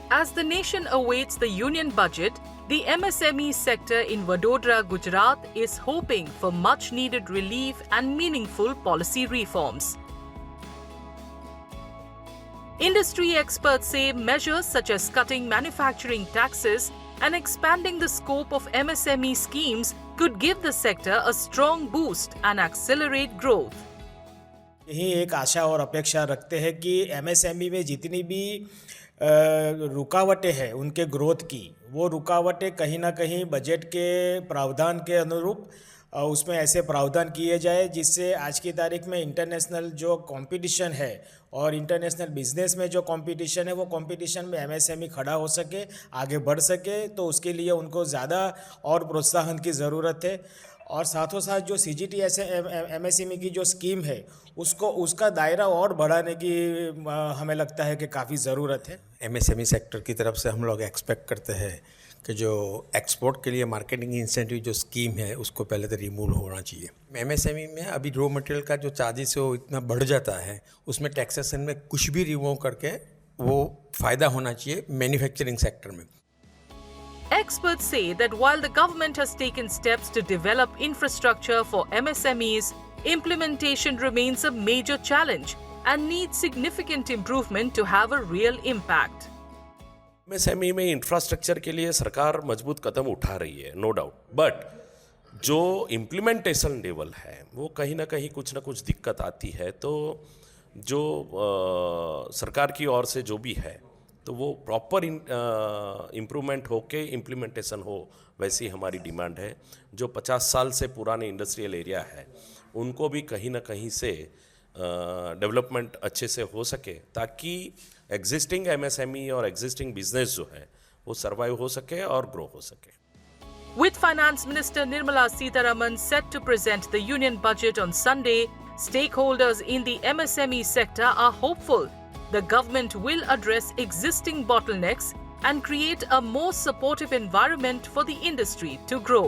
As the nation awaits the union budget, the MSME sector in Vadodara, Gujarat is hoping for much needed relief and meaningful policy reforms. Industry experts say measures such as cutting manufacturing taxes and expanding the scope of MSME schemes could give the sector a strong boost and accelerate growth. यही एक आशा और अपेक्षा रखते हैं कि MSME में जितनी भी रुकावटें हैं उनके ग्रोथ की, वो रुकावटें कहीं ना कहीं बजट के प्रावधान के अनुरूप उसमें ऐसे प्रावधान किए जाए जिससे आज की तारीख में इंटरनेशनल जो कंपटीशन है और इंटरनेशनल बिजनेस में जो कंपटीशन है वो कंपटीशन में एमएसएमई खड़ा हो सके, आगे बढ़ सके। तो उसके लिए उनको ज़्यादा और प्रोत्साहन की ज़रूरत है। और साथों साथ जो सीजीटी एमएसएमई की जो स्कीम है उसका दायरा और बढ़ाने की हमें लगता है कि काफ़ी ज़रूरत है। एमएसएमई सेक्टर की तरफ से हम लोग एक्सपेक्ट करते हैं कि जो एक्सपोर्ट के लिए मार्केटिंग इंसेंटिव जो स्कीम है उसको पहले तो रिमूव होना चाहिए। एमएसएमई में अभी रॉ मटेरियल का जो चार्जेस है वो इतना बढ़ जाता है, उसमें टैक्सेशन में कुछ भी रिमूव करके वो फ़ायदा होना चाहिए मैन्युफैक्चरिंग सेक्टर में। Experts say that while the government has taken steps to develop infrastructure for MSMEs, implementation remains a major challenge and needs significant improvement to have a real impact. MSME में infrastructure के लिए सरकार मजबूत कदम उठा रही है, no doubt, but जो implementation level है वो कहीं ना कहीं कुछ ना कुछ दिक्कत आती है। तो जो सरकार की ओर से जो भी है तो वो प्रॉपर इम्प्रूवमेंट होके इम्प्लीमेंटेशन हो, वैसी हमारी डिमांड है। जो 50 साल से पुराने इंडस्ट्रियल एरिया है उनको भी कहीं ना कहीं से डेवलपमेंट अच्छे से हो सके ताकि एग्जिस्टिंग एमएसएमई और एग्जिस्टिंग बिजनेस जो है वो सर्वाइव हो सके और ग्रो हो सके। With Finance Minister Nirmala Sitharaman set to present the union budget on Sunday, stakeholders in the MSME sector are hopeful the government will address existing bottlenecks and create a more supportive environment for the industry to grow.